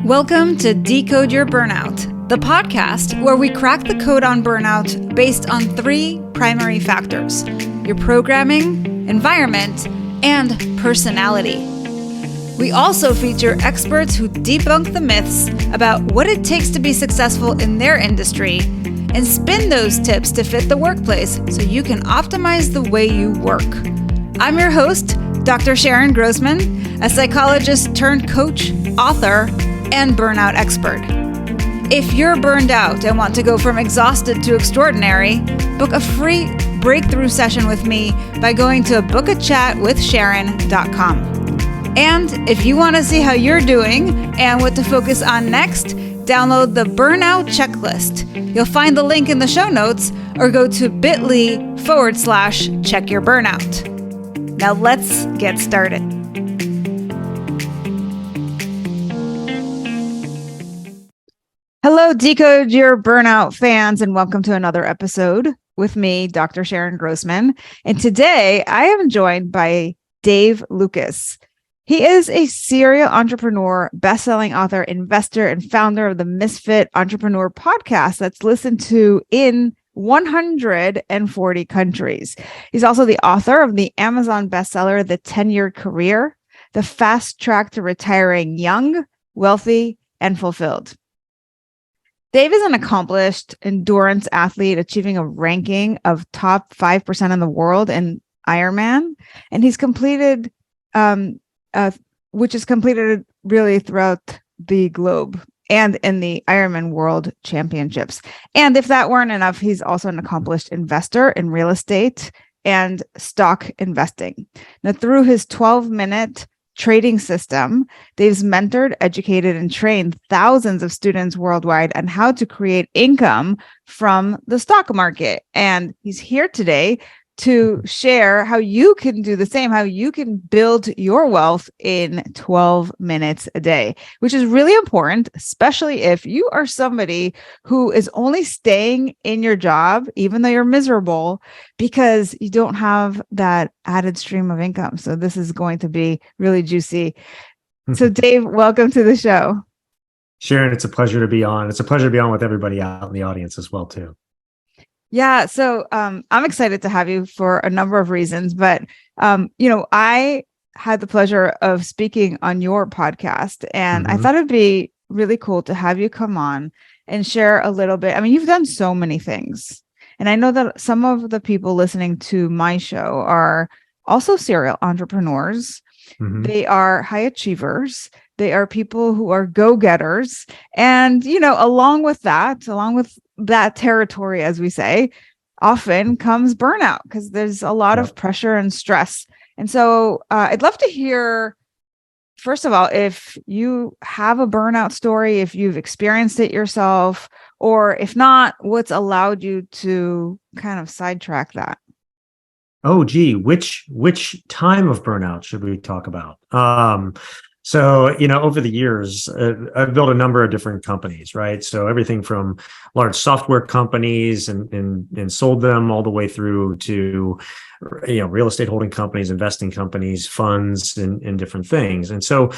Welcome to Decode Your Burnout, the podcast where we crack the code on burnout based on three primary factors: your programming, environment, and personality. We also feature experts who debunk the myths about what it takes to be successful in their industry and spin those tips to fit the workplace so you can optimize the way you work. I'm your host, Dr. Sharon Grossman, a psychologist turned coach, author, and burnout expert. If you're burned out and want to go from exhausted to extraordinary, book a free breakthrough session with me by going to bookachatwithsharon.com. And if you want to see how you're doing and what to focus on next, download the Burnout Checklist. You'll find the link in the show notes or go to bit.ly/checkyourburnout. Now let's get started. Hello, Decode Your Burnout fans, and welcome to another episode with me, Dr. Sharon Grossman. And today I am joined by Dave Lukas. He is a serial entrepreneur, best-selling author, investor, and founder of the Misfit Entrepreneur podcast that's listened to in 140 countries. He's also the author of the Amazon bestseller, The 10-Year Career, The Fast Track to Retiring Young, Wealthy, and Fulfilled. Dave is an accomplished endurance athlete, achieving a ranking of top 5% in the world in Ironman, and he's completed, which is completed really throughout the globe and in the Ironman World Championships. And if that weren't enough, he's also an accomplished investor in real estate and stock investing. Now, through his 12-minute trading system, Dave's mentored, educated, and trained thousands of students worldwide on how to create income from the stock market. And he's here today to share how you can do the same, how you can build your wealth in 12 minutes a day, which is really important, especially if you are somebody who is only staying in your job, even though you're miserable, because you don't have that added stream of income. So this is going to be really juicy. So Dave, welcome to the show. Sharon, it's a pleasure to be on. It's a pleasure to be on with everybody out in the audience as well, too. Yeah. So I'm excited to have you for a number of reasons, but, I had the pleasure of speaking on your podcast, and I thought it'd be really cool to have you come on and share a little bit. I mean, you've done so many things, and I know that some of the people listening to my show are also serial entrepreneurs. They are high achievers. They are people who are go-getters. And, along with that territory, as we say, often comes burnout because there's a lot of pressure and stress. And so I'd love to hear, first of all, if you have a burnout story, if you've experienced it yourself, or if not, what's allowed you to kind of sidetrack that? Oh, gee, which time of burnout should we talk about? So, over the years, I've built a number of different companies, right? So everything from large software companies and sold them all the way through to, real estate holding companies, investing companies, funds, and different things. And so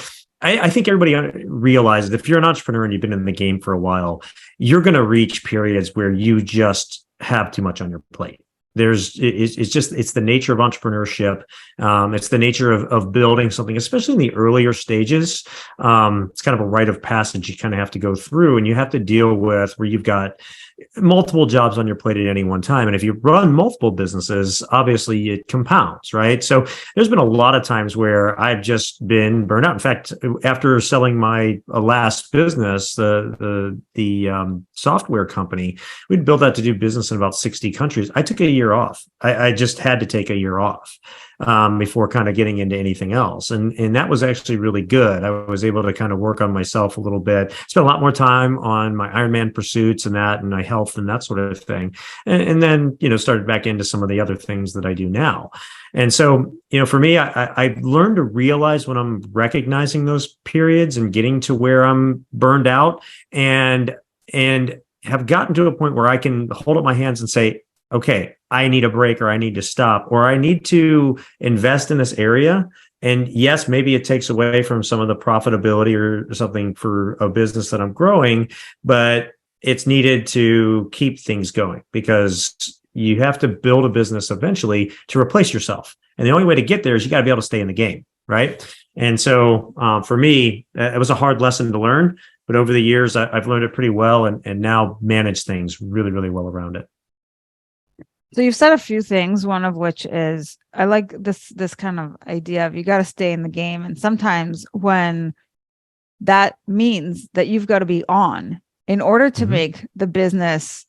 I think everybody realizes if you're an entrepreneur and you've been in the game for a while, you're going to reach periods where you just have too much on your plate. It's the nature of entrepreneurship. It's the nature of building something, especially in the earlier stages. It's kind of a rite of passage you kind of have to go through, and you have to deal with where you've got multiple jobs on your plate at any one time. And if you run multiple businesses, obviously it compounds, right? So there's been a lot of times where I've just been burned out. In fact, after selling my last business, the software company, we'd built that to do business in about 60 countries. I took a year off. I just had to take a year off before kind of getting into anything else. And that was actually really good. I was able to kind of work on myself a little bit, spend a lot more time on my Ironman pursuits and my health and that sort of thing. And then, started back into some of the other things that I do now. And so, for me, I learned to realize when I'm recognizing those periods and getting to where I'm burned out and have gotten to a point where I can hold up my hands and say, okay, I need a break, or I need to stop, or I need to invest in this area And yes, maybe it takes away from some of the profitability or something for a business that I'm growing, but it's needed to keep things going because you have to build a business eventually to replace yourself. And the only way to get there is you got to be able to stay in the game, right? And so for me, it was a hard lesson to learn, but over the years, I've learned it pretty well and now manage things really, really well around it. So you've said a few things, one of which is I like this kind of idea of you got to stay in the game. And sometimes when that means that you've got to be on in order to make the business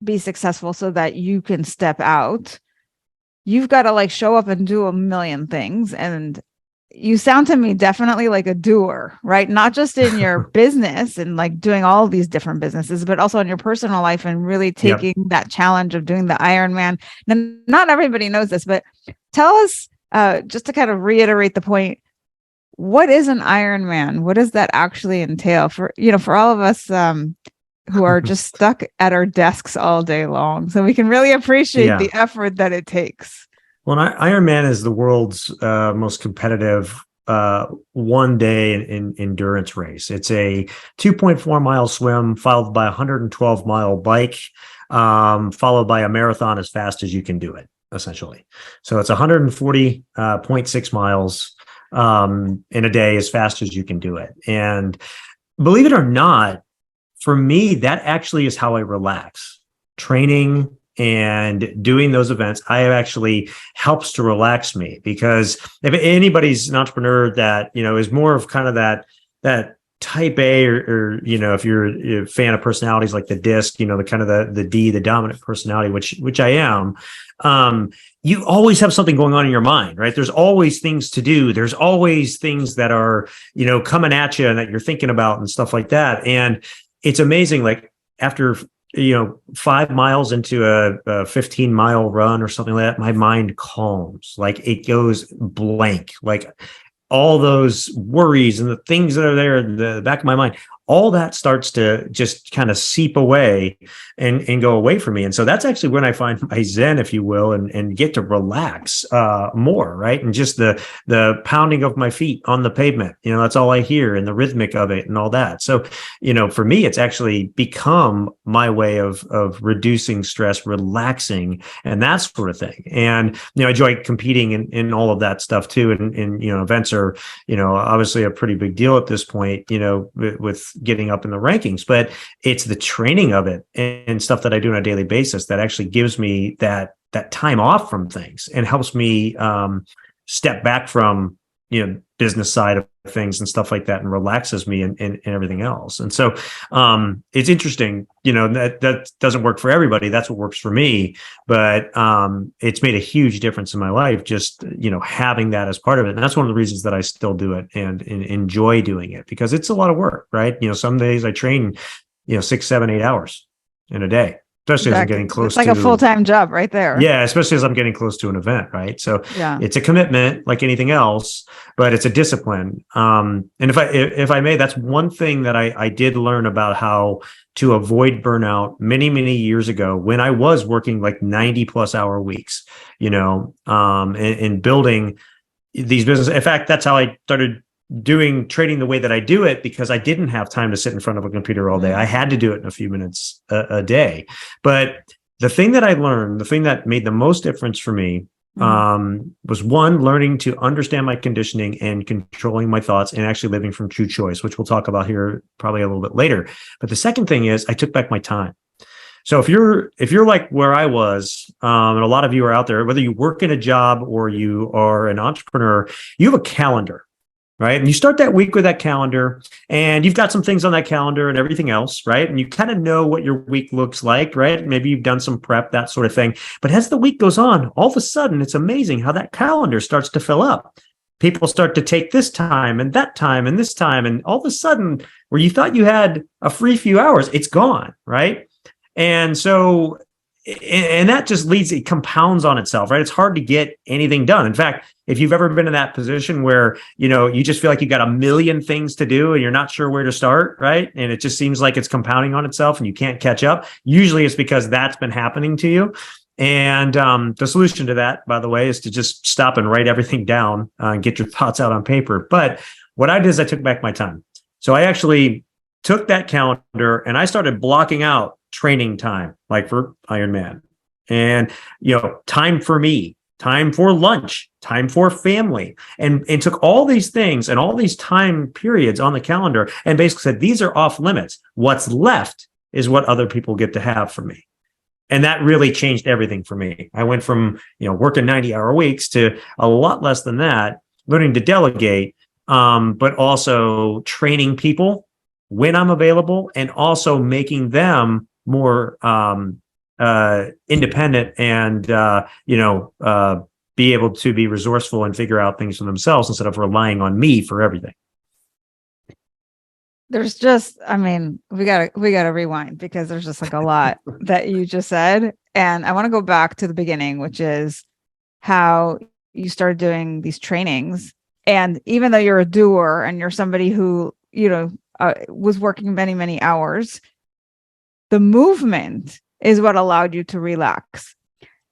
be successful so that you can step out, you've got to like show up and do a million things. And you sound to me definitely like a doer, right? Not just in your business and like doing all these different businesses, but also in your personal life and really taking that challenge of doing the Ironman. And not everybody knows this, but tell us, just to kind of reiterate the point, what is an Ironman? What does that actually entail for all of us who are just stuck at our desks all day long, so we can really appreciate the effort that it takes? Well, Ironman is the world's most competitive one-day endurance race. It's a 2.4-mile swim followed by a 112-mile bike, followed by a marathon as fast as you can do it, essentially. So it's 140.6 miles in a day as fast as you can do it. And believe it or not, for me, that actually is how I relax. Training and doing those events, actually helps to relax me, because if anybody's an entrepreneur that, is more of kind of that type A or if you're a fan of personalities like the DISC, the kind of the D, the dominant personality, which I am, you always have something going on in your mind, right? There's always things to do. There's always things that are, coming at you and that you're thinking about and stuff like that. And it's amazing. Like after 5 miles into a 15-mile run or something like that, my mind calms. Like it goes blank. Like all those worries and the things that are there in the back of my mind, all that starts to just kind of seep away and go away from me. And so that's actually when I find my zen, if you will, and get to relax more, right? And just the pounding of my feet on the pavement, that's all I hear, and the rhythmic of it and all that. So, for me, it's actually become my way of reducing stress, relaxing, and that sort of thing. And, I enjoy competing in all of that stuff too. And events are, obviously a pretty big deal at this point, with getting up in the rankings, but it's the training of it and stuff that I do on a daily basis that actually gives me that time off from things and helps me step back from business side of things and stuff like that, and relaxes me and everything else. And so it's interesting, that doesn't work for everybody. That's what works for me, but it's made a huge difference in my life, just having that as part of it. And that's one of the reasons that I still do it and enjoy doing it, because it's a lot of work, right? Some days I train 6, 7, 8 hours in a day. Especially as I'm getting close to... It's like a full-time job right there. Yeah, especially as I'm getting close to an event, right? So it's a commitment like anything else, but it's a discipline. And if I may, that's one thing that I did learn about how to avoid burnout many, many years ago when I was working like 90+ hour weeks, and building these businesses. In fact, that's how I started trading the way that I do it, because I didn't have time to sit in front of a computer all day. I had to do it in a few minutes a day. But the thing that I learned, the thing that made the most difference for me, was one, learning to understand my conditioning and controlling my thoughts and actually living from true choice, which we'll talk about here probably a little bit later. But the second thing is I took back my time. So if you're like where I was, and a lot of you are out there, whether you work in a job or you are an entrepreneur, you have a calendar. Right. And you start that week with that calendar, and you've got some things on that calendar and everything else. Right. And you kind of know what your week looks like. Right. Maybe you've done some prep, that sort of thing. But as the week goes on, all of a sudden, it's amazing how that calendar starts to fill up. People start to take this time and that time and this time. And all of a sudden, where you thought you had a free few hours, it's gone. Right. And so, and that just it compounds on itself, right? It's hard to get anything done. In fact, if you've ever been in that position where, you just feel like you've got a million things to do and you're not sure where to start, right? And it just seems like it's compounding on itself and you can't catch up. Usually it's because that's been happening to you. And the solution to that, by the way, is to just stop and write everything down and get your thoughts out on paper. But what I did is I took back my time. So I actually took that calendar and I started blocking out training time, like for Ironman, and time for me, time for lunch, time for family, and took all these things and all these time periods on the calendar and basically said, these are off limits. What's left is what other people get to have from me. And that really changed everything for me. I went from, working 90-hour weeks to a lot less than that, learning to delegate, but also training people when I'm available and also making them more independent and, be able to be resourceful and figure out things for themselves instead of relying on me for everything. There's just, we gotta rewind because there's just like a lot that you just said. And I want to go back to the beginning, which is how you started doing these trainings. And even though you're a doer and you're somebody who, was working many, many hours, the movement is what allowed you to relax.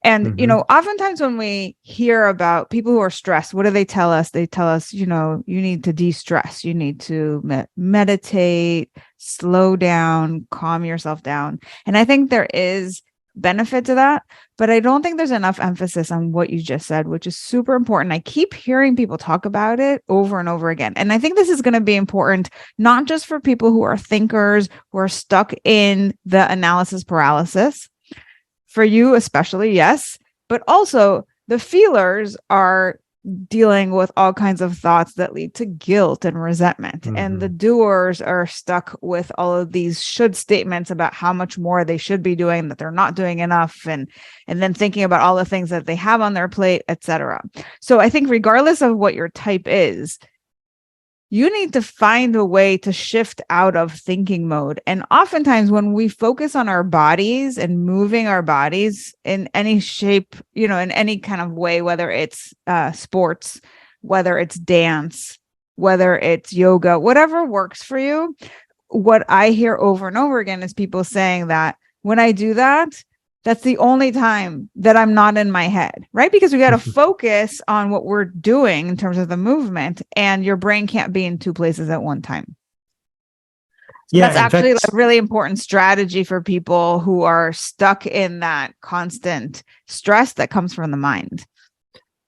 And, oftentimes when we hear about people who are stressed, what do they tell us? They tell us, you need to de-stress. You need to meditate, slow down, calm yourself down. And I think there is benefit to that, but I don't think there's enough emphasis on what you just said, which is super important. I keep hearing people talk about it over and over again. And I think this is going to be important, not just for people who are thinkers, who are stuck in the analysis paralysis, for you especially, yes, but also the feelers are dealing with all kinds of thoughts that lead to guilt and resentment. And the doers are stuck with all of these should statements about how much more they should be doing, that they're not doing enough, and then thinking about all the things that they have on their plate, etc. So I think regardless of what your type is, you need to find a way to shift out of thinking mode. And oftentimes when we focus on our bodies and moving our bodies in any shape, in any kind of way, whether it's sports, whether it's dance, whether it's yoga, whatever works for you, what I hear over and over again is people saying that when I do that, that's the only time that I'm not in my head, right? Because we got to focus on what we're doing in terms of the movement, and your brain can't be in two places at one time. So that's actually a really important strategy for people who are stuck in that constant stress that comes from the mind.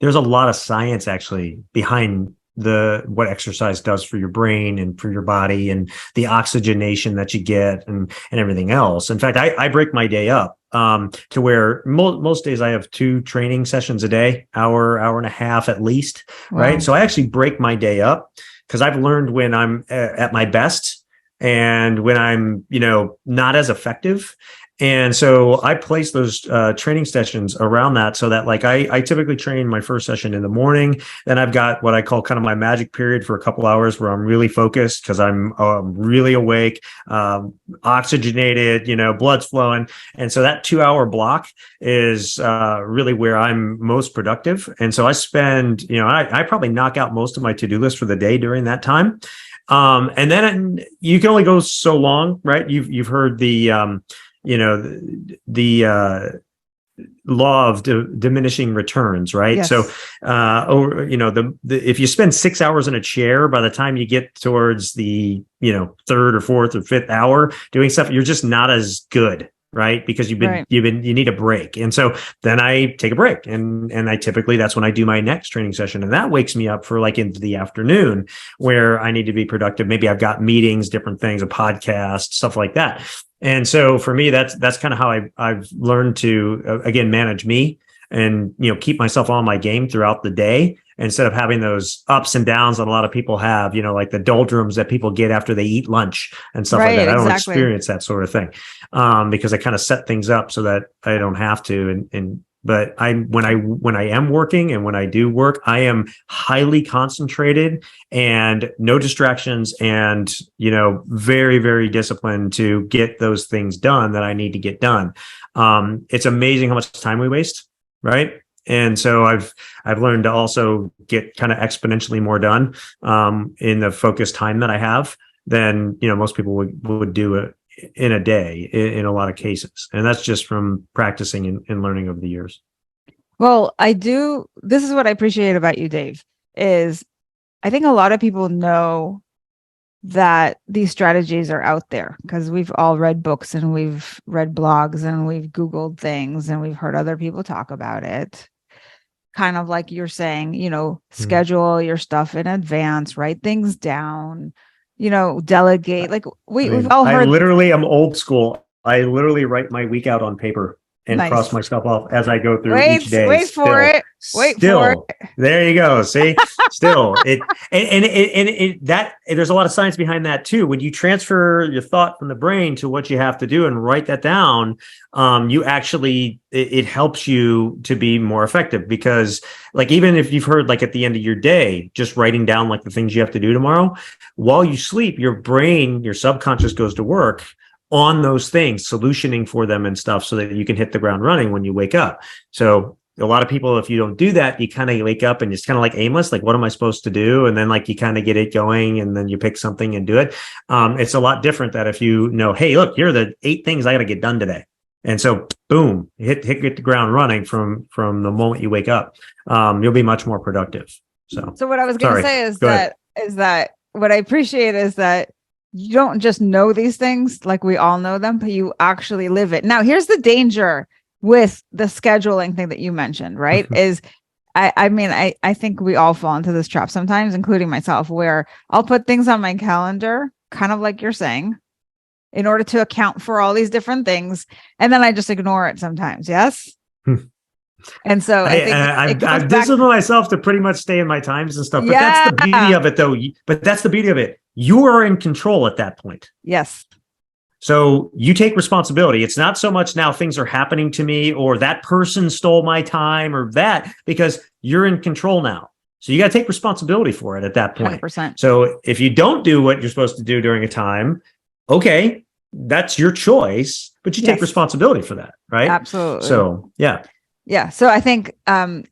There's a lot of science actually behind what exercise does for your brain and for your body and the oxygenation that you get and everything else. In fact, I break my day up to where most days I have 2 training sessions a day, hour and a half at least. Wow. Right. So I actually break my day up because I've learned when I'm at my best and when I'm, not as effective. And so I place those training sessions around that so that like I typically train my first session in the morning. Then I've got what I call kind of my magic period for a couple hours where I'm really focused because I'm really awake, oxygenated, blood's flowing. And so that 2-hour block is really where I'm most productive. And so I spend, I probably knock out most of my to-do list for the day during that time. And then you can only go so long, right? You've heard the law of diminishing returns, right? Yes. So, if you spend 6 hours in a chair, by the time you get towards the, 3rd or 4th or 5th hour doing stuff, you're just not as good, right? Because you need a break. And so then I take a break and I typically, that's when I do my next training session. And that wakes me up for like into the afternoon where I need to be productive. Maybe I've got meetings, different things, a podcast, stuff like that. And so for me, that's kind of how I've learned to, again, manage me and, keep myself on my game throughout the day instead of having those ups and downs that a lot of people have, like the doldrums that people get after they eat lunch and stuff like that. I don't experience that sort of thing because I kind of set things up so that I don't have to. But when I am working and when I do work, I am highly concentrated and no distractions and, very, very disciplined to get those things done that I need to get done. It's amazing how much time we waste, right? And so I've learned to also get kind of exponentially more done in the focused time that I have than, most people would do it in a day in a lot of cases. And that's just from practicing and learning over the years. Well, this is what I appreciate about you, Dave, is I think a lot of people know that these strategies are out there because we've all read books and we've read blogs and we've Googled things and we've heard other people talk about it. Kind of like you're saying, schedule your stuff in advance, write things down, delegate. Like we've all heard. I literally am old school. I literally write my week out on paper and cross my stuff off as I go through each day. Wait for it. There you go. See, still it, and that there's a lot of science behind that too. When you transfer your thought from the brain to what you have to do and write that down, you actually, it helps you to be more effective because like, even if you've heard like at the end of your day, just writing down like the things you have to do tomorrow, while you sleep, your brain, your subconscious goes to work on those things, solutioning for them and stuff so that you can hit the ground running when you wake up. So a lot of people, if you don't do that, you kind of wake up and it's kind of like aimless, like, what am I supposed to do? And then like you kind of get it going and then you pick something and do it. It's a lot different that if you know, hey, look, here are the 8 things I got to get done today. And so boom, hit the ground running from the moment you wake up. You'll be much more productive. So what I was going to say is that what I appreciate is that you don't just know these things like we all know them, but you actually live it. Now, here's the danger with the scheduling thing that you mentioned, right? is I think we all fall into this trap sometimes, including myself, where I'll put things on my calendar, kind of like you're saying, in order to account for all these different things. And then I just ignore it sometimes. Yes. And so I've disciplined myself to pretty much stay in my times and stuff. But that's the beauty of it, though. But that's the beauty of it. You are in control at that point. Yes. So you take responsibility. It's not so much now things are happening to me or that person stole my time or that, because you're in control now. So you got to take responsibility for it at that point. 100%. So if you don't do what you're supposed to do during a time, okay, that's your choice, but you take responsibility for that, right? Absolutely. So, yeah. Yeah. So I think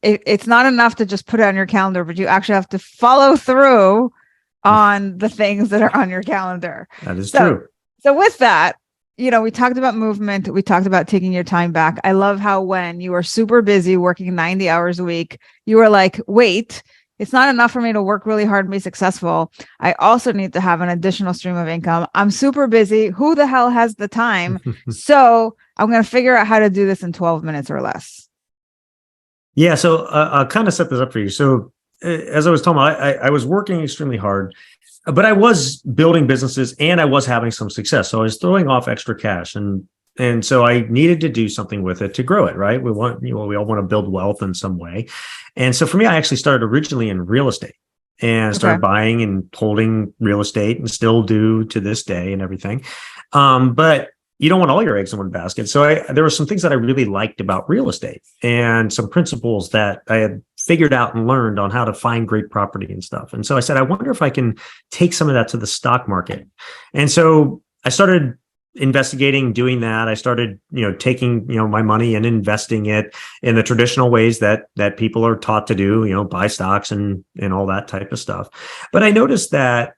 it's not enough to just put it on your calendar, but you actually have to follow through on the things that are on your calendar. That is true. So with that, we talked about movement. We talked about taking your time back. I love how when you were super busy working 90 hours a week, you were like, wait, it's not enough for me to work really hard and be successful. I also need to have an additional stream of income. I'm super busy. Who the hell has the time? So I'm going to figure out how to do this in 12 minutes or less. Yeah. So I'll kind of set this up for you. So as I was talking about, I was working extremely hard, but I was building businesses and I was having some success. So I was throwing off extra cash and so I needed to do something with it to grow it, right? We all want to build wealth in some way. And so for me, I actually started originally in real estate and started buying and holding real estate and still do to this day and everything. But you don't want all your eggs in one basket. So there were some things that I really liked about real estate and some principles that I had figured out and learned on how to find great property and stuff. And so I said, I wonder if I can take some of that to the stock market. And so I started investigating, doing that. I started, taking, my money and investing it in the traditional ways that people are taught to do, buy stocks and all that type of stuff. But I noticed that,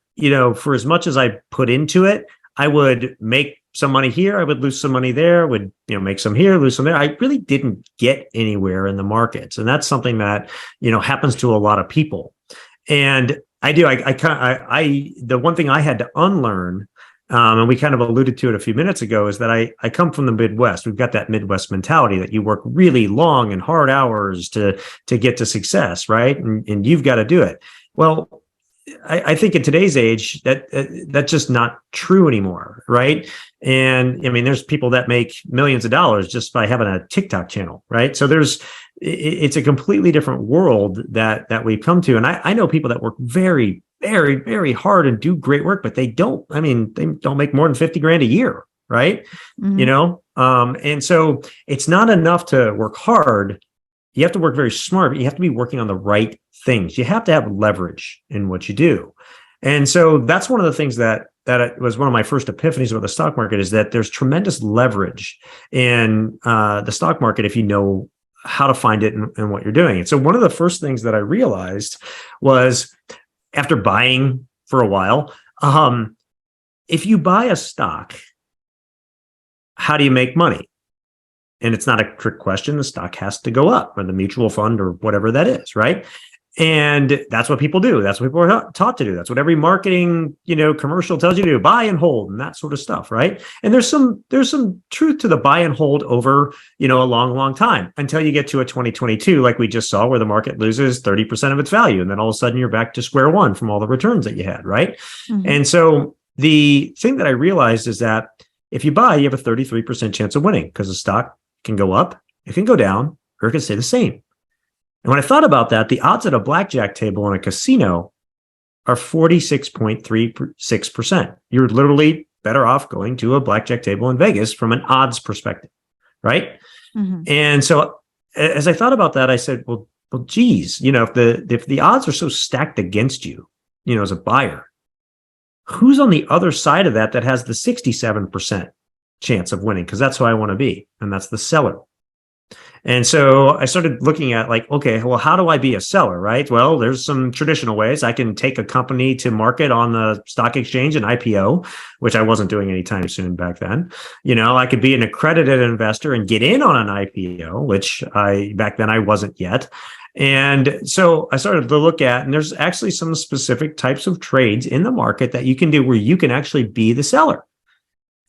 for as much as I put into it, I would make some money here, I would lose some money there, would, make some here, lose some there. I really didn't get anywhere in the markets. And that's something that, happens to a lot of people. And I do, the one thing I had to unlearn, and we kind of alluded to it a few minutes ago, is that I come from the Midwest. We've got that Midwest mentality that you work really long and hard hours to get to success, right? And you've got to do it. Well, I think in today's age that's just not true anymore, right? And I mean, there's people that make millions of dollars just by having a TikTok channel, right? So it's a completely different world that we've come to. And I know people that work very, very, very hard and do great work, but they don't make more than 50 grand a year, right? Mm-hmm. And so it's not enough to work hard. You have to work very smart, but you have to be working on the right things. You have to have leverage in what you do. And so that's one of the things that was one of my first epiphanies about the stock market, is that there's tremendous leverage in the stock market if you know how to find it and what you're doing. And so one of the first things that I realized was, after buying for a while, if you buy a stock how do you make money? And it's not a trick question. The stock has to go up, or the mutual fund, or whatever that is, right? And that's what people do. That's what people are taught to do. That's what every marketing, commercial tells you to do: buy and hold and that sort of stuff, right? And there's some truth to the buy and hold over, a long, long time, until you get to a 2022, like we just saw, where the market loses 30% of its value. And then all of a sudden you're back to square one from all the returns that you had, right? Mm-hmm. And so the thing that I realized is that if you buy, you have a 33% chance of winning, because the stock can go up, it can go down, or it can stay the same. And when I thought about that, the odds at a blackjack table in a casino are 46.36%. You're literally better off going to a blackjack table in Vegas from an odds perspective, right? Mm-hmm. And so as I thought about that, I said, well, geez, if the odds are so stacked against you, as a buyer, who's on the other side of that has the 67% chance of winning? Because that's who I want to be, and that's the seller. And so I started looking at, like, okay, well, how do I be a seller, right? Well, there's some traditional ways. I can take a company to market on the stock exchange, an IPO, which I wasn't doing anytime soon back then. I could be an accredited investor and get in on an IPO, which back then I wasn't yet. And so I started to look at, and there's actually some specific types of trades in the market that you can do where you can actually be the seller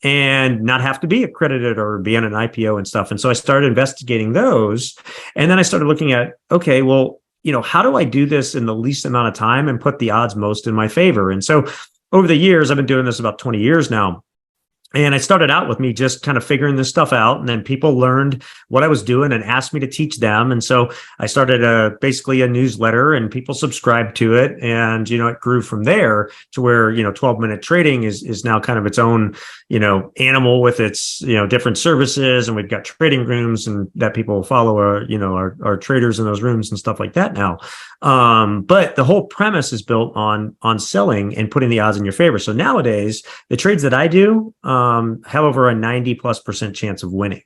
and not have to be accredited or be on an IPO and stuff. And so I started investigating those. And then I started looking at, okay, well, how do I do this in the least amount of time and put the odds most in my favor? And so over the years, I've been doing this about 20 years now. And it started out with me just kind of figuring this stuff out. And then people learned what I was doing and asked me to teach them. And so I started basically a newsletter, and people subscribed to it. And, it grew from there to where, 12-minute trading is now kind of its own, animal with its, different services. And we've got trading rooms, and that people follow our traders in those rooms and stuff like that now. But the whole premise is built on selling and putting the odds in your favor. So nowadays, the trades that I do, have over a 90+% chance of winning.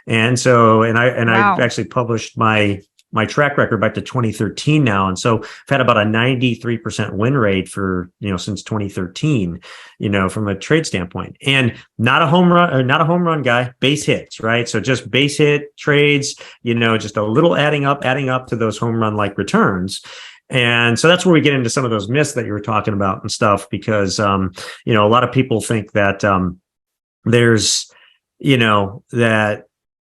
And so, wow. I've actually published my track record back to 2013 now. And so I've had about a 93% win rate for, since 2013, from a trade standpoint, and not a home run guy, base hits, right? So just base hit trades, just a little adding up to those home run like returns. And so that's where we get into some of those myths that you were talking about and stuff, because, a lot of people think that, there's, that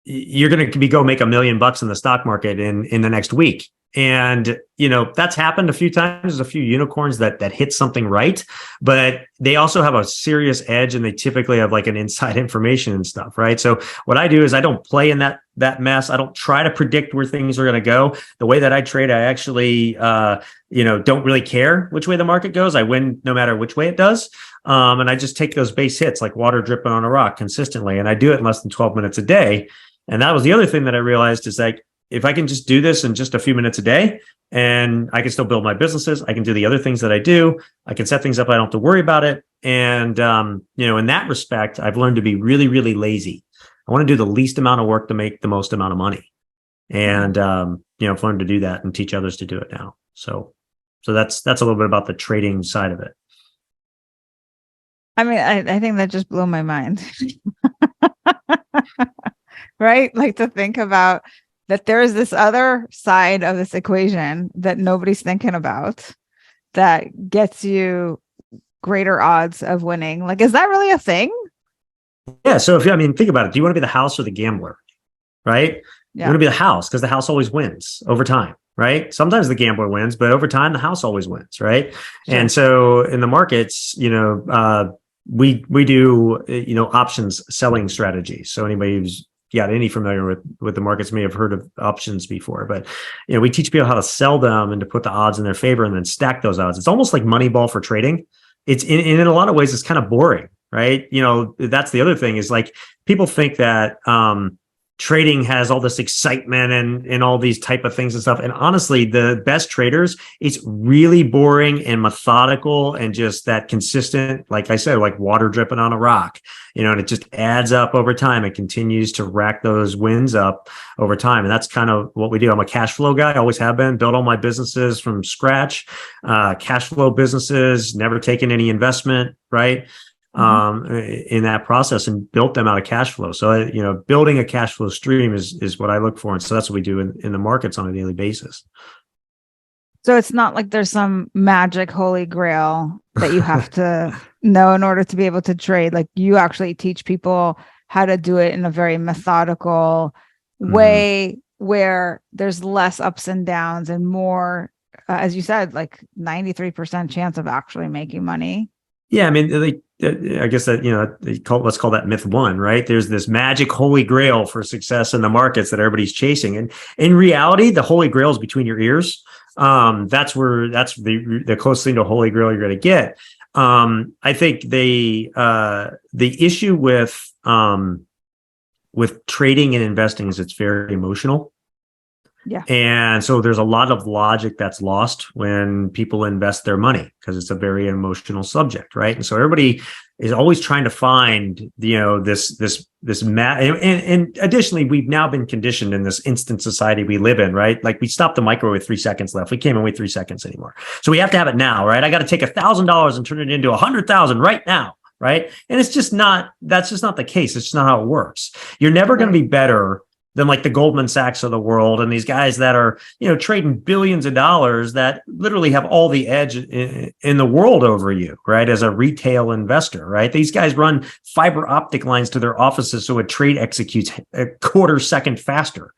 you're going to go make $1 million in the stock market in the next week. And, that's happened a few times. There's a few unicorns that hit something right, but they also have a serious edge, and they typically have like an inside information and stuff, right? So what I do is I don't play in that mess. I don't try to predict where things are going to go. The way that I trade, I actually, don't really care which way the market goes. I win no matter which way it does. And I just take those base hits like water dripping on a rock consistently. And I do it in less than 12 minutes a day. And that was the other thing that I realized is, like, if I can just do this in just a few minutes a day, and I can still build my businesses, I can do the other things that I do, I can set things up, I don't have to worry about it. And, in that respect, I've learned to be really, really lazy. I want to do the least amount of work to make the most amount of money. And, I've learned to do that and teach others to do it now. So that's a little bit about the trading side of it. I mean, I think that just blew my mind. Right? Like, to think about that there's this other side of this equation that nobody's thinking about that gets you greater odds of winning. Like, is that really a thing? Yeah. So think about it. Do you want to be the house or the gambler? Right? Yeah. You want to be the house, because the house always wins over time. Right? Sometimes the gambler wins, but over time, the house always wins. Right? Sure. And so in the markets, we do, options selling strategies. So anybody who's any familiar with the markets may have heard of options before, but, we teach people how to sell them and to put the odds in their favor and then stack those odds. It's almost like Moneyball for trading. It's in a lot of ways, it's kind of boring, right? That's the other thing, is like, people think that, trading has all this excitement and all these type of things and stuff. And honestly, the best traders, it's really boring and methodical and just that consistent, like I said, like water dripping on a rock, and it just adds up over time. It continues to rack those wins up over time. And that's kind of what we do. I'm a cash flow guy. I always have been. Built all my businesses from scratch, cash flow businesses, never taken any investment, right? in that process and built them out of cash flow. So, building a cash flow stream is what I look for. And so that's what we do in the markets on a daily basis. So it's not like there's some magic holy grail that you have to know in order to be able to trade. Like, you actually teach people how to do it in a very methodical way where there's less ups and downs and more, as you said, like 93% chance of actually making money. Yeah, I mean, I guess that, let's call that myth one, right? There's this magic holy grail for success in the markets that everybody's chasing. And in reality, the holy grail is between your ears. That's the closest thing to holy grail you're going to get. I think the issue with trading and investing is it's very emotional. Yeah. And so there's a lot of logic that's lost when people invest their money because it's a very emotional subject, right? And so everybody is always trying to find, this and additionally, we've now been conditioned in this instant society we live in, right? Like, we stopped the microwave 3 seconds left. We can't even wait 3 seconds anymore. So we have to have it now, right? I got to take $1,000 and turn it into 100,000 right now, right? And that's just not the case. It's just not how it works. You're never going to be better than like the Goldman Sachs of the world and these guys that are, trading billions of dollars that literally have all the edge in the world over you, right? As a retail investor, right? These guys run fiber optic lines to their offices so a trade executes a quarter second faster,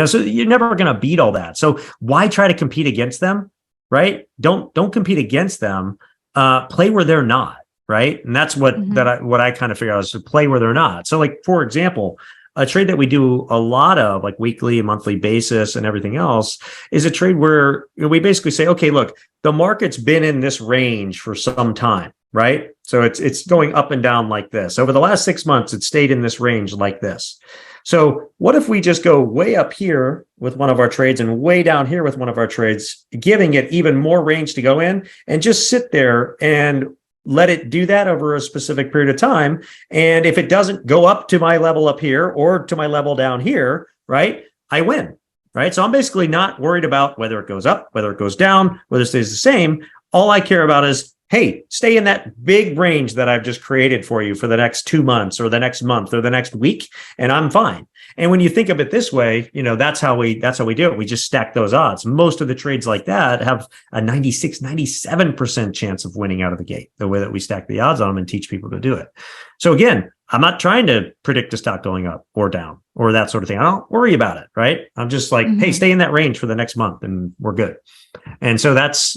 so you're never going to beat all that. So why try to compete against them, right? Don't compete against them. Play where they're not, right? And that's what I kind of figure out is to play where they're not. So, like, for example, a trade that we do a lot of, like weekly and monthly basis and everything else, is a trade where we basically say, okay, look, the market's been in this range for some time, right? So it's going up and down like this. Over the last 6 months, it stayed in this range like this. So what if we just go way up here with one of our trades and way down here with one of our trades, giving it even more range to go in, and just sit there and let it do that over a specific period of time. And if it doesn't go up to my level up here or to my level down here, right, I win, right? So I'm basically not worried about whether it goes up, whether it goes down, whether it stays the same. All I care about is, hey, stay in that big range that I've just created for you for the next 2 months or the next month or the next week, and I'm fine. And when you think of it this way, that's how we do it. We just stack those odds. Most of the trades like that have a 96, 97% chance of winning out of the gate, the way that we stack the odds on them and teach people to do it. So again, I'm not trying to predict a stock going up or down or that sort of thing. I don't worry about it, right? I'm just like, hey, stay in that range for the next month and we're good. And so that's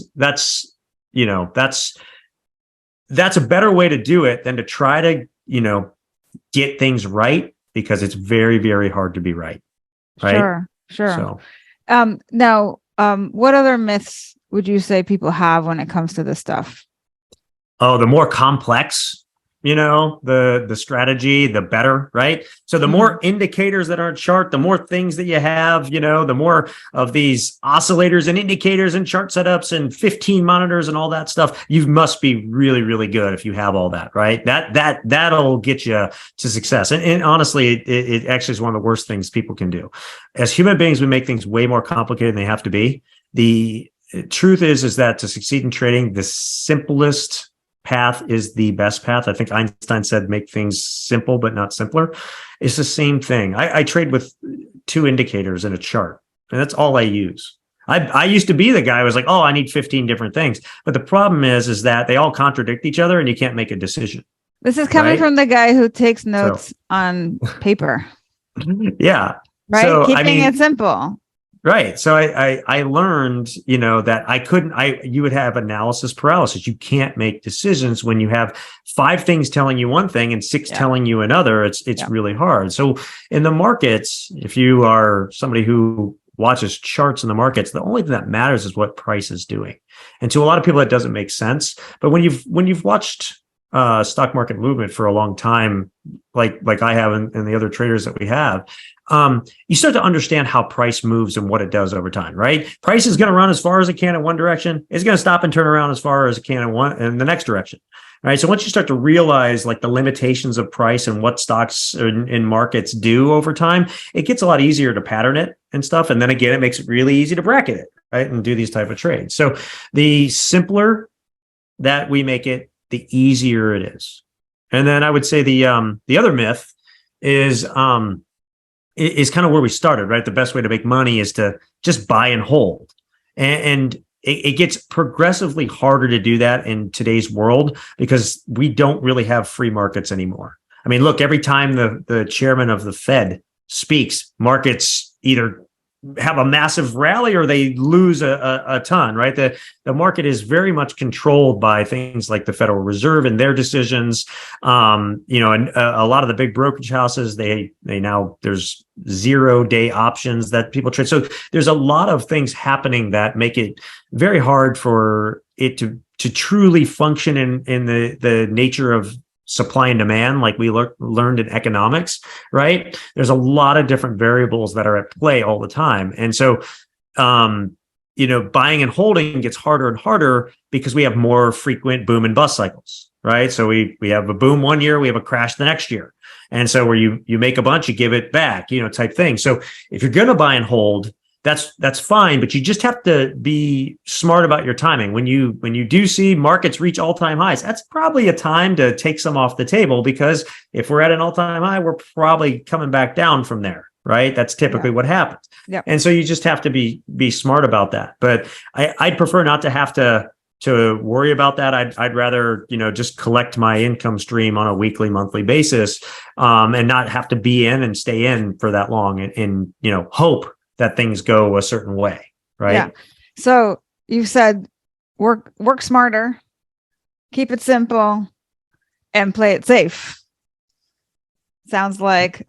a better way to do it than to try to, get things right, because it's very, very hard to be right. Sure. So, now, what other myths would you say people have when it comes to this stuff? Oh, the more complex, the strategy, the better, right? So the more indicators that are on chart, the more things that you have, the more of these oscillators and indicators and chart setups and 15 monitors and all that stuff. You must be really, really good if you have all that, right? That'll get you to success. And honestly, it actually is one of the worst things people can do. As human beings, we make things way more complicated than they have to be. The truth is that to succeed in trading, the simplest path is the best path. I think Einstein said, make things simple, but not simpler. It's the same thing. I trade with 2 indicators in a chart, and that's all I use. I used to be the guy who was like, oh, I need 15 different things. But the problem is that they all contradict each other and you can't make a decision. This is coming from the guy who takes notes on paper. Yeah. Right. So, Keeping it simple. Right. So I learned, that you would have analysis paralysis. You can't make decisions when you have 5 things telling you one thing and 6 telling you another. It's really hard. So in the markets, if you are somebody who watches charts in the markets, the only thing that matters is what price is doing. And to a lot of people, that doesn't make sense. But when you've watched stock market movement for a long time, like I have and the other traders that we have, you start to understand how price moves and what it does over time, right? Price is going to run as far as it can in one direction. It's going to stop and turn around as far as it can in the next direction, right? So once you start to realize like the limitations of price and what stocks in markets do over time, it gets a lot easier to pattern it and stuff. And then again, it makes it really easy to bracket it, right? And do these type of trades. So the simpler that we make it, the easier it is. And then I would say the other myth is kind of where we started, right? The best way to make money is to just buy and hold. And it gets progressively harder to do that in today's world because we don't really have free markets anymore. I mean, look, every time the chairman of the Fed speaks, markets either have a massive rally or they lose a ton, right? The market is very much controlled by things like the Federal Reserve and their decisions. And a lot of the big brokerage houses, they now there's 0-day options that people trade. So there's a lot of things happening that make it very hard for it to truly function in the nature of supply and demand, like we learned in economics, right? There's a lot of different variables that are at play all the time. And so, buying and holding gets harder and harder because we have more frequent boom and bust cycles, right? So we have a boom one year, we have a crash the next year. And so where you make a bunch, you give it back, type thing. So if you're going to buy and hold, that's fine, but you just have to be smart about your timing. When you do see markets reach all-time highs, that's probably a time to take some off the table, because if we're at an all-time high, we're probably coming back down from there, right? That's typically what happens. Yep. And so you just have to be smart about that. But I'd prefer not to have to worry about that. I'd rather, just collect my income stream on a weekly, monthly basis, and not have to be in and stay in for that long and hope that things go a certain way, right? Yeah. So you said work smarter, keep it simple, and play it safe. Sounds like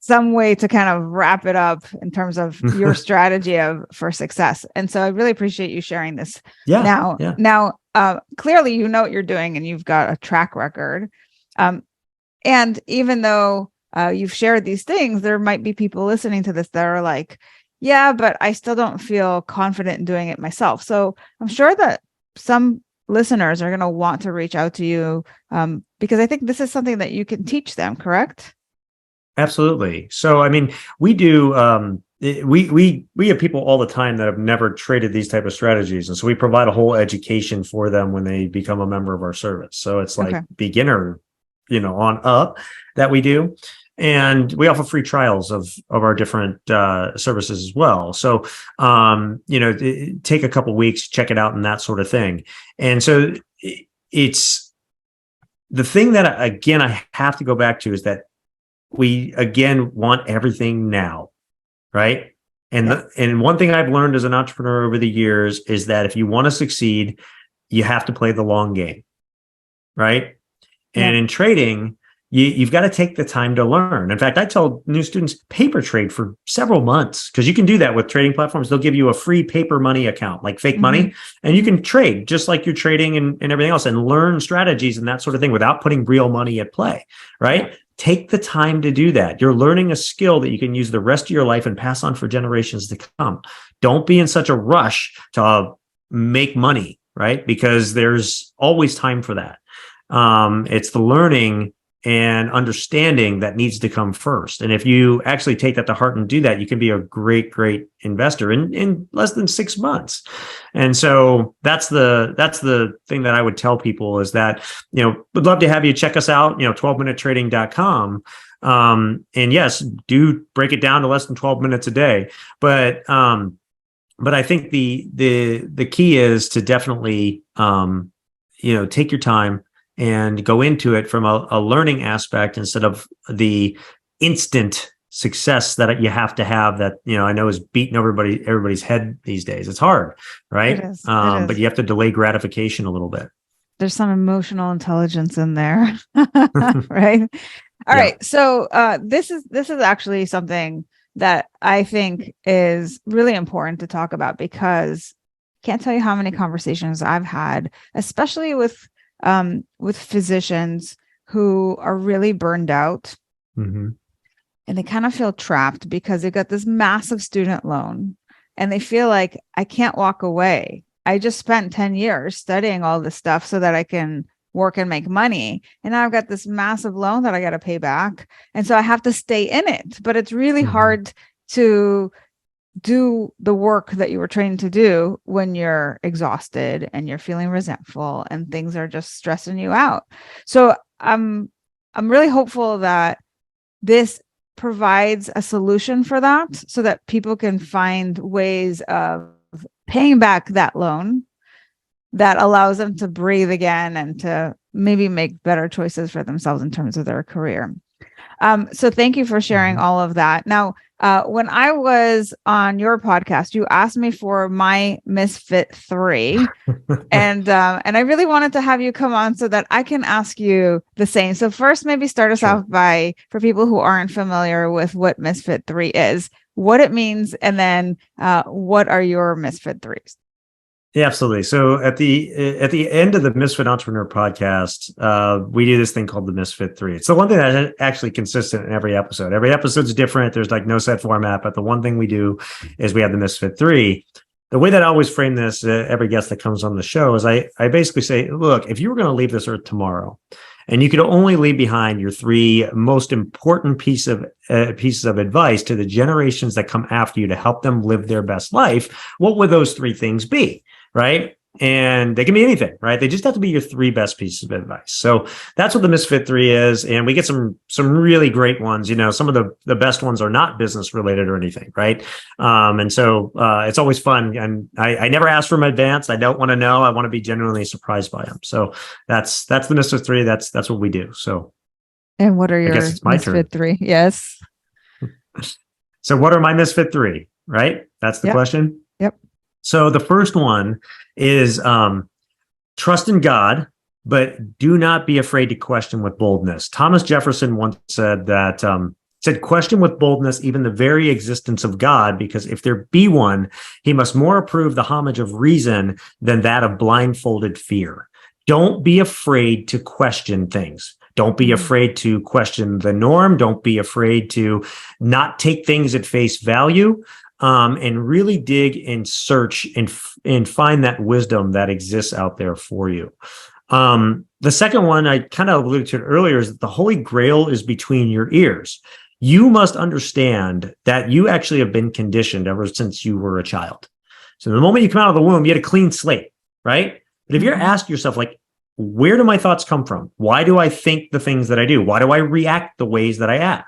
some way to kind of wrap it up in terms of your strategy for success. And so I really appreciate you sharing this. Now, clearly you know what you're doing and you've got a track record. And even though you've shared these things, there might be people listening to this that are like, yeah, but I still don't feel confident in doing it myself. So I'm sure that some listeners are going to want to reach out to you because I think this is something that you can teach them, correct? Absolutely. So, I mean, we do, we have people all the time that have never traded these type of strategies. And so we provide a whole education for them when they become a member of our service. So it's like beginner, on up that we do. And we offer free trials of our different services as well. So, take a couple weeks, check it out and that sort of thing. And so it's the thing that, again, I have to go back to is that we, again, want everything now, right? And and one thing I've learned as an entrepreneur over the years is that if you want to succeed, you have to play the long game, right? And in trading, you've got to take the time to learn. In fact, I tell new students, paper trade for several months, because you can do that with trading platforms. They'll give you a free paper money account, like fake money, and you can trade just like you're trading and everything else, and learn strategies and that sort of thing without putting real money at play, right? Take the time to do that. You're learning a skill that you can use the rest of your life and pass on for generations to come. Don't be in such a rush to make money, right? Because there's always time for that. It's the learning and understanding that needs to come first. And if you actually take that to heart and do that, you can be a great, great investor in less than 6 months. And so that's the thing that I would tell people is that, would love to have you check us out, 12minutetrading.com. And yes, do break it down to less than 12 minutes a day. But I think the key is to definitely, take your time and go into it from a learning aspect instead of the instant success that you have to have that, I know is beating everybody's head these days. It's hard, right? It is. But you have to delay gratification a little bit. There's some emotional intelligence in there, right? All right. So this is actually something that I think is really important to talk about, because I can't tell you how many conversations I've had, especially with physicians who are really burned out, and they kind of feel trapped because they've got this massive student loan and they feel like, I can't walk away. I just spent 10 years studying all this stuff so that I can work and make money. And now I've got this massive loan that I got to pay back. And so I have to stay in it, but it's really hard to do the work that you were trained to do when you're exhausted and you're feeling resentful and things are just stressing you out. So I'm really hopeful that this provides a solution for that so that people can find ways of paying back that loan that allows them to breathe again and to maybe make better choices for themselves in terms of their career. So thank you for sharing all of that. Now, when I was on your podcast, you asked me for my Misfit 3. And I really wanted to have you come on so that I can ask you the same. So first, maybe start us off by, for people who aren't familiar with what Misfit 3 is, what it means, and then what are your Misfit 3s? Yeah, absolutely. So at the end of the Misfit Entrepreneur podcast, we do this thing called the Misfit 3. It's the one thing that's actually consistent in every episode. Every episode's different. There's like no set format, but the one thing we do is we have the Misfit 3. The way that I always frame this, every guest that comes on the show, is I basically say, look, if you were going to leave this earth tomorrow, and you could only leave behind your 3 most important pieces of advice to the generations that come after you to help them live their best life, what would those 3 things be? Right? And they can be anything, right? They just have to be your 3 best pieces of advice. So that's what the Misfit 3 is. And we get some really great ones. You know, some of the best ones are not business related or anything, right? And so it's always fun. And I never ask for them in advance. I don't want to know. I want to be genuinely surprised by them. So that's the Misfit 3. That's what we do. So, and what are your Misfit 3? Yes. So what are my Misfit 3? Right? That's the question. Yep. So the first one is trust in God, but do not be afraid to question with boldness. Thomas Jefferson once said that, question with boldness even the very existence of God, because if there be one, he must more approve the homage of reason than that of blindfolded fear. Don't be afraid to question things. Don't be afraid to question the norm. Don't be afraid to not take things at face value. And really dig and search and find that wisdom that exists out there for you. The second one, I kind of alluded to it earlier, is that the Holy Grail is between your ears. You must understand that you actually have been conditioned ever since you were a child. So the moment you come out of the womb, you had a clean slate, right? But if you're asking yourself, like, where do my thoughts come from? Why do I think the things that I do? Why do I react the ways that I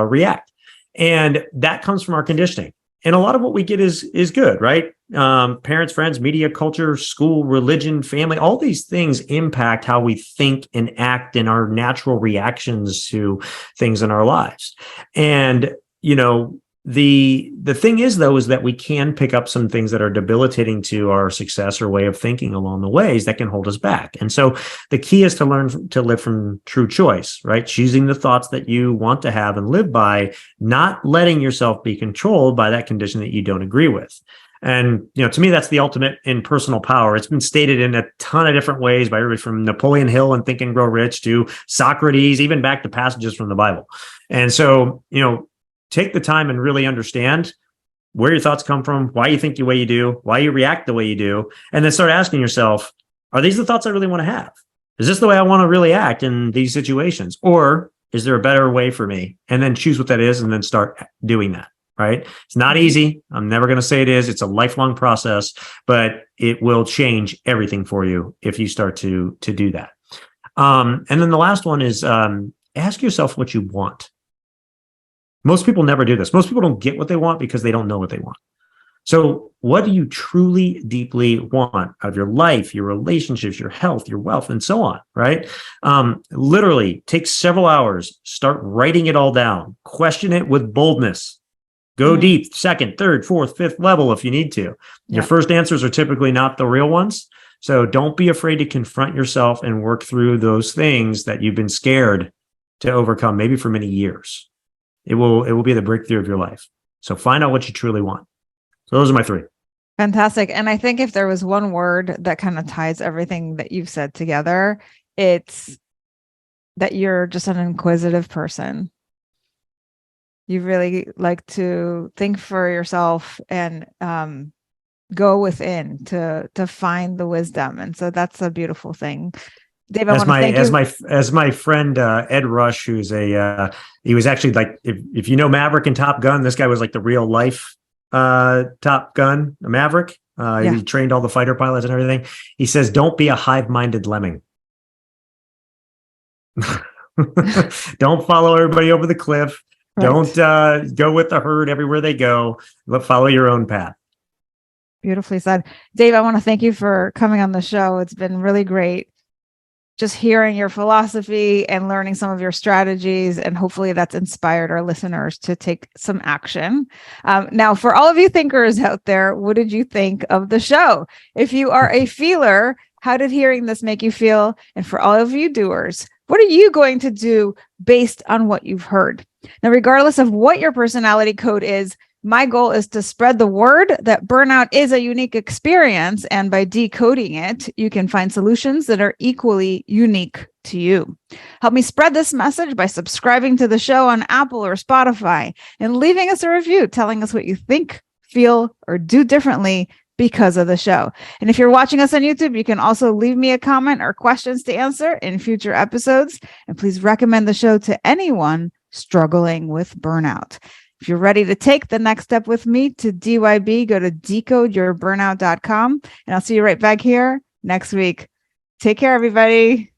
react? And that comes from our conditioning. And a lot of what we get is good, right? Parents, friends, media, culture, school, religion, family, all these things impact how we think and act in our natural reactions to things in our lives. And, you know, the thing is, though, is that we can pick up some things that are debilitating to our success or way of thinking along the ways that can hold us back. And so the key is to learn to live from true choice, right? Choosing the thoughts that you want to have and live by, not letting yourself be controlled by that condition that you don't agree with. And, you know, to me, that's the ultimate in personal power. It's been stated in a ton of different ways by everybody from Napoleon Hill and Think and Grow Rich to Socrates, even back to passages from the Bible. And so, you know, take the time and really understand where your thoughts come from, why you think the way you do, why you react the way you do, and then start asking yourself, are these the thoughts I really want to have? Is this the way I want to really act in these situations? Or is there a better way for me? And then choose what that is and then start doing that, right? It's not easy. I'm never going to say it is. It's a lifelong process, but it will change everything for you if you start to do that. And then the last one is ask yourself what you want. Most people never do this. Most people don't get what they want because they don't know what they want. So what do you truly, deeply want out of your life, your relationships, your health, your wealth, and so on, right? Literally take several hours, start writing it all down, question it with boldness, go deep, second, third, fourth, fifth level if you need to. Your first answers are typically not the real ones. So don't be afraid to confront yourself and work through those things that you've been scared to overcome, maybe for many years. It will be the breakthrough of your life. So find out what you truly want. So those are my 3. Fantastic. And I think if there was one word that kind of ties everything that you've said together, it's that you're just an inquisitive person. You really like to think for yourself and go within to find the wisdom. And so that's a beautiful thing. Dave, I want to thank you. As my friend Ed Rush, who's he was actually like, if you know Maverick and Top Gun, this guy was like the real life Top Gun, Maverick. He trained all the fighter pilots and everything. He says, don't be a hive-minded lemming. Don't follow everybody over the cliff. Right. Don't go with the herd everywhere they go. Follow your own path. Beautifully said. Dave, I want to thank you for coming on the show. It's been really great just hearing your philosophy and learning some of your strategies. And hopefully that's inspired our listeners to take some action. Now, for all of you thinkers out there, what did you think of the show? If you are a feeler, how did hearing this make you feel? And for all of you doers, what are you going to do based on what you've heard? Now, regardless of what your personality code is, my goal is to spread the word that burnout is a unique experience. And by decoding it, you can find solutions that are equally unique to you. Help me spread this message by subscribing to the show on Apple or Spotify and leaving us a review telling us what you think, feel, or do differently because of the show. And if you're watching us on YouTube, you can also leave me a comment or questions to answer in future episodes. And please recommend the show to anyone struggling with burnout. If you're ready to take the next step with me to DYB, go to decodeyourburnout.com, and I'll see you right back here next week. Take care, everybody.